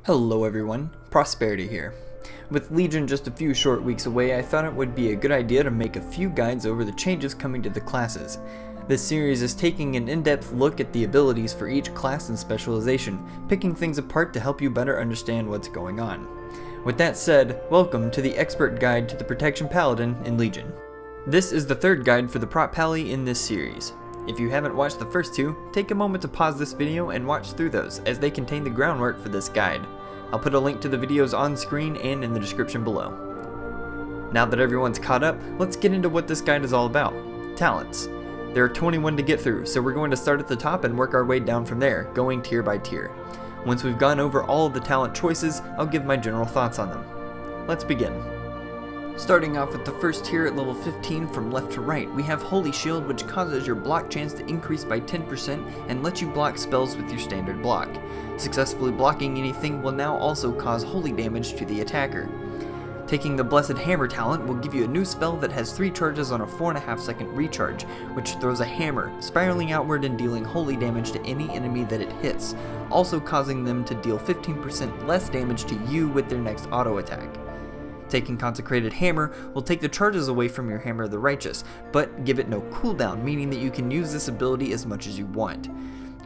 Hello everyone, Prosperity here. With Legion just a few short weeks away, I thought it would be a good idea to make a few guides over the changes coming to the classes. This series is taking an in-depth look at the abilities for each class and specialization, picking things apart to help you better understand what's going on. With that said, welcome to the expert guide to the Protection Paladin in Legion. This is the third guide for the Prot Pally in this series. If you haven't watched the first two, take a moment to pause this video and watch through those, as they contain the groundwork for this guide. I'll put a link to the videos on screen and in the description below. Now that everyone's caught up, let's get into what this guide is all about. Talents. There are 21 to get through, so we're going to start at the top and work our way down from there, going tier by tier. Once we've gone over all of the talent choices, I'll give my general thoughts on them. Let's begin. Starting off with the first tier at level 15 from left to right, we have Holy Shield, which causes your block chance to increase by 10% and lets you block spells with your standard block. Successfully blocking anything will now also cause holy damage to the attacker. Taking the Blessed Hammer talent will give you a new spell that has 3 charges on a 4.5 second recharge, which throws a hammer, spiraling outward and dealing holy damage to any enemy that it hits, also causing them to deal 15% less damage to you with their next auto attack. Taking Consecrated Hammer will take the charges away from your Hammer of the Righteous, but give it no cooldown, meaning that you can use this ability as much as you want.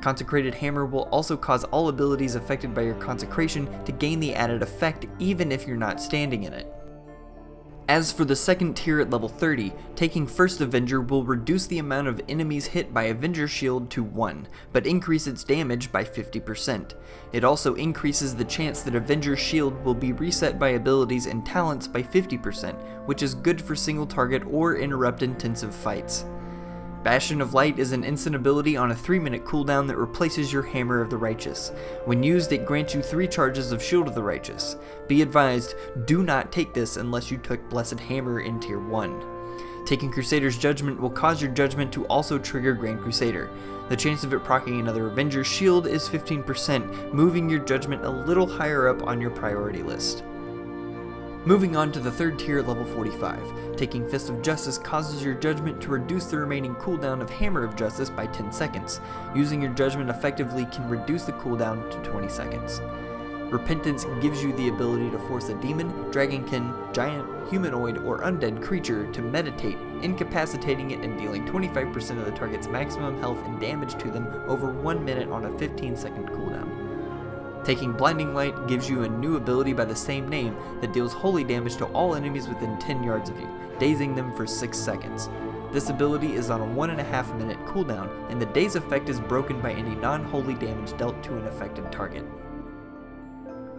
Consecrated Hammer will also cause all abilities affected by your consecration to gain the added effect even if you're not standing in it. As for the second tier at level 30, taking First Avenger will reduce the amount of enemies hit by Avenger Shield to 1, but increase its damage by 50%. It also increases the chance that Avenger Shield will be reset by abilities and talents by 50%, which is good for single target or interrupt intensive fights. Bastion of Light is an instant ability on a 3-minute cooldown that replaces your Hammer of the Righteous. When used, it grants you 3 charges of Shield of the Righteous. Be advised, do not take this unless you took Blessed Hammer in Tier 1. Taking Crusader's Judgment will cause your judgment to also trigger Grand Crusader. The chance of it proccing another Avenger's Shield is 15%, moving your judgment a little higher up on your priority list. Moving on to the third tier at level 45, taking Fist of Justice causes your judgment to reduce the remaining cooldown of Hammer of Justice by 10 seconds. Using your judgment effectively can reduce the cooldown to 20 seconds. Repentance gives you the ability to force a demon, dragonkin, giant, humanoid, or undead creature to meditate, incapacitating it and dealing 25% of the target's maximum health and damage to them over 1 minute on a 15-second cooldown. Taking Blinding Light gives you a new ability by the same name that deals holy damage to all enemies within 10 yards of you, dazing them for 6 seconds. This ability is on a 1.5 minute cooldown, and the daze effect is broken by any non-holy damage dealt to an affected target.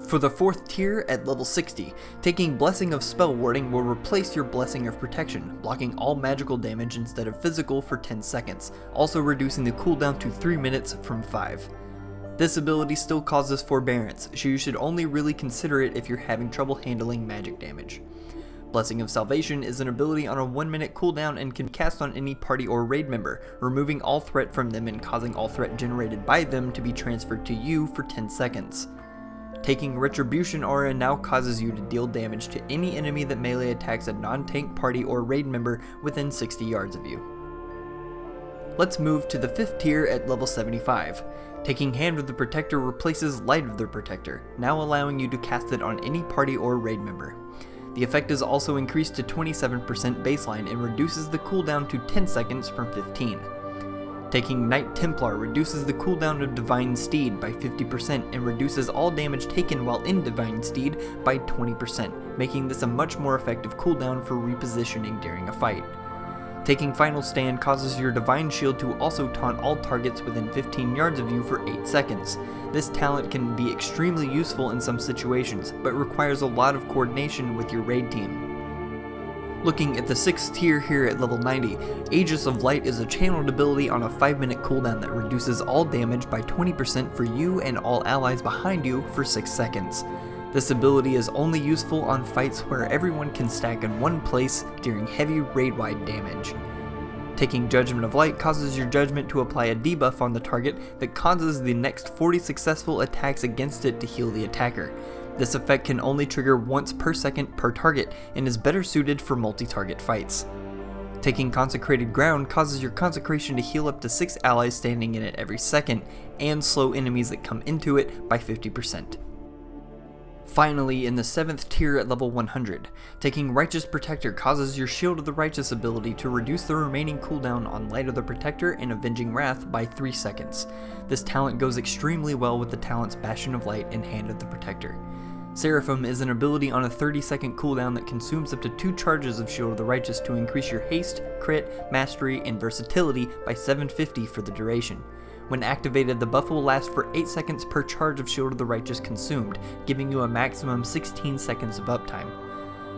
For the fourth tier at level 60, taking Blessing of Spell Warding will replace your Blessing of Protection, blocking all magical damage instead of physical for 10 seconds, also reducing the cooldown to 3 minutes from 5. This ability still causes forbearance, so you should only really consider it if you're having trouble handling magic damage. Blessing of Salvation is an ability on a 1 minute cooldown and can cast on any party or raid member, removing all threat from them and causing all threat generated by them to be transferred to you for 10 seconds. Taking Retribution Aura now causes you to deal damage to any enemy that melee attacks a non-tank party or raid member within 60 yards of you. Let's move to the fifth tier at level 75. Taking Hand of the Protector replaces Light of the Protector, now allowing you to cast it on any party or raid member. The effect is also increased to 27% baseline and reduces the cooldown to 10 seconds from 15. Taking Knight Templar reduces the cooldown of Divine Steed by 50% and reduces all damage taken while in Divine Steed by 20%, making this a much more effective cooldown for repositioning during a fight. Taking Final Stand causes your Divine Shield to also taunt all targets within 15 yards of you for 8 seconds. This talent can be extremely useful in some situations, but requires a lot of coordination with your raid team. Looking at the 6th tier here at level 90, Aegis of Light is a channeled ability on a 5-minute cooldown that reduces all damage by 20% for you and all allies behind you for 6 seconds. This ability is only useful on fights where everyone can stack in one place during heavy raid-wide damage. Taking Judgment of Light causes your judgment to apply a debuff on the target that causes the next 40 successful attacks against it to heal the attacker. This effect can only trigger once per second per target and is better suited for multi-target fights. Taking Consecrated Ground causes your consecration to heal up to 6 allies standing in it every second, and slow enemies that come into it by 50%. Finally, in the 7th tier at level 100, taking Righteous Protector causes your Shield of the Righteous ability to reduce the remaining cooldown on Light of the Protector and Avenging Wrath by 3 seconds. This talent goes extremely well with the talents Bastion of Light and Hand of the Protector. Seraphim is an ability on a 30-second cooldown that consumes up to 2 charges of Shield of the Righteous to increase your haste, crit, mastery, and versatility by 750 for the duration. When activated, the buff will last for 8 seconds per charge of Shield of the Righteous consumed, giving you a maximum 16 seconds of uptime.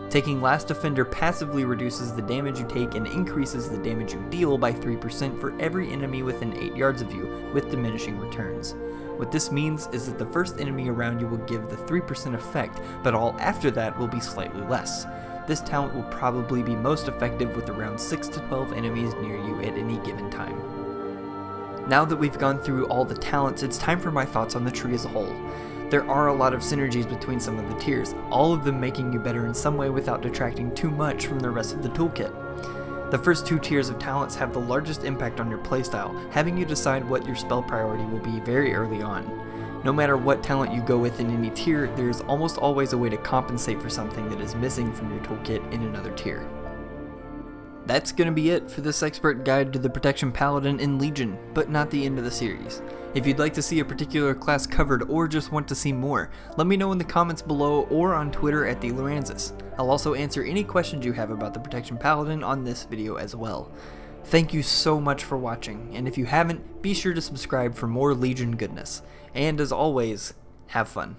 Taking Last Defender passively reduces the damage you take and increases the damage you deal by 3% for every enemy within 8 yards of you, with diminishing returns. What this means is that the first enemy around you will give the 3% effect, but all after that will be slightly less. This talent will probably be most effective with around 6 to 12 enemies near you at any given time. Now that we've gone through all the talents, it's time for my thoughts on the tree as a whole. There are a lot of synergies between some of the tiers, all of them making you better in some way without detracting too much from the rest of the toolkit. The first 2 tiers of talents have the largest impact on your playstyle, having you decide what your spell priority will be very early on. No matter what talent you go with in any tier, there is almost always a way to compensate for something that is missing from your toolkit in another tier. That's gonna be it for this expert guide to the Protection Paladin in Legion, but not the end of the series. If you'd like to see a particular class covered or just want to see more, let me know in the comments below or on Twitter at TheLorenzus. I'll also answer any questions you have about the Protection Paladin on this video as well. Thank you so much for watching, and if you haven't, be sure to subscribe for more Legion goodness. And as always, have fun.